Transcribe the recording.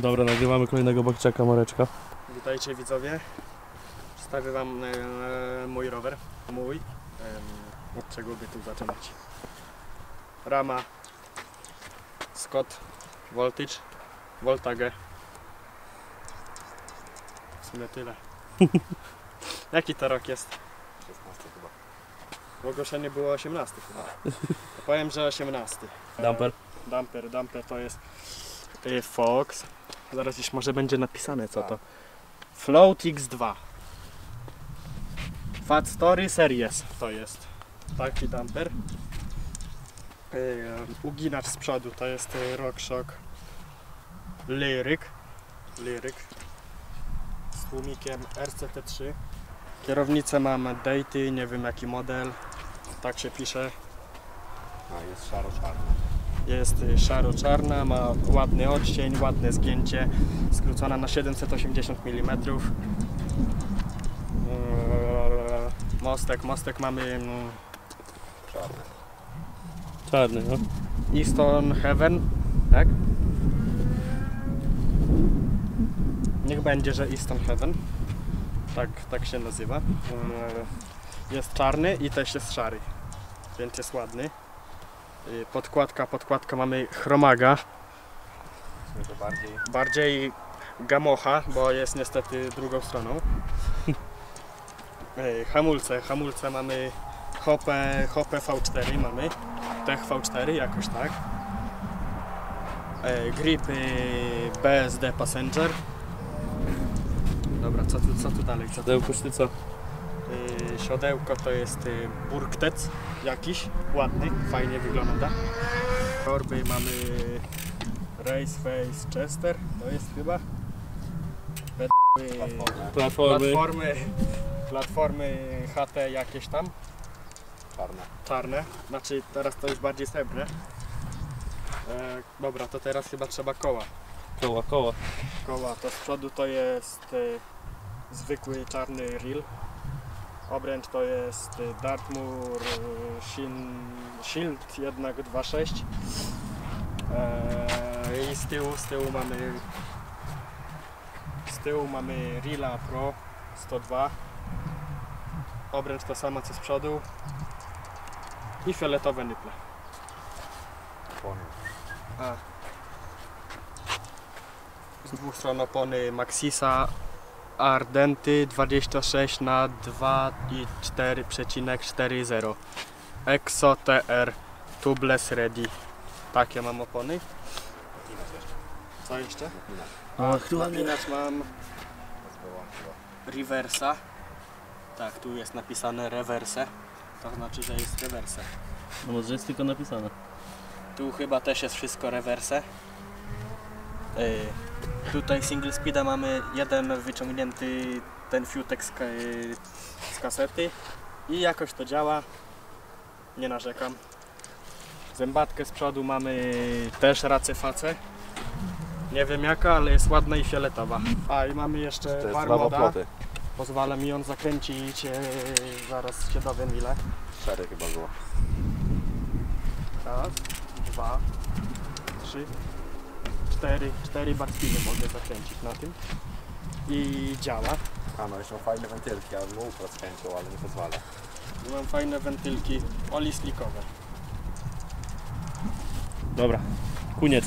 Dobra, nagrywamy kolejnego bakczaka Mareczka. Witajcie widzowie. Przedstawię wam mój rower. Od czego by tu zaczynać? Rama Scott Voltage Voltage. W sumie tyle. Jaki to rok jest? 16 chyba. W ogłoszeniu było 18 chyba. To powiem, że 18. Dumper. To jest Fox. Zaraz już może będzie napisane co to. Float X2. Fat Story Series to jest taki dumper. Uginacz z przodu to jest RockShox Lyric z tłumikiem RCT3. Kierownicę mam Daty, nie wiem jaki model, tak się pisze. A jest szaro-czarna. Jest szaro-czarna, ma ładny odcień, ładne zgięcie, skrócona na 780 mm. Mostek mamy Czarny, no. Easton Heaven, tak? Niech będzie, że Easton Heaven. Tak się nazywa. Jest czarny i też jest szary, więc jest ładny. Podkładka mamy Chromaga. To Bardziej Gamocha, bo jest niestety drugą stroną. Hamulce mamy Hoppe V4 mamy. Tech V4 jakoś tak. Gripy BSD Passenger. Dobra, co tu dalej? Siodełko sztyca. Siodełko to jest Burgtec jakiś, ładny, fajnie wygląda. Torby mamy Raceface Chester, to jest chyba. Platformy HT jakieś tam. Czarne, znaczy teraz to już bardziej srebrne. Dobra, to teraz chyba trzeba koła. Koła. To z przodu to jest zwykły czarny reel. Obręcz to jest Dartmoor Shield 1.2.6 i z tyłu mamy Reela Pro 102. Obręcz to samo co z przodu i fioletowe nyple. Z dwóch stron opony Maxisa Ardenty 26 na 2,4,40 Exo TR Tubeless Ready. Takie mam opony. Co jeszcze? Napinacz mam Reversa. Tak, tu jest napisane reverse. To znaczy, że jest reverse. No może jest tylko napisane. Tu chyba też jest wszystko reverse. Tutaj single speeda mamy jeden wyciągnięty ten fiutek z kasety i jakoś to działa, nie narzekam. Zębatkę z przodu mamy też racę-facę, nie wiem jaka, ale jest ładna i fioletowa. I mamy jeszcze barmoda, pozwala mi on zakręcić, zaraz się dowiem ile. 4 chyba było. Raz, 2, 3, 4 backspiny mogę zakręcić na tym i działa. No jeszcze mam fajne wentylki, ale mu układ skręcił, ale nie pozwala. Mam fajne wentylki olislikowe. Dobra, koniec.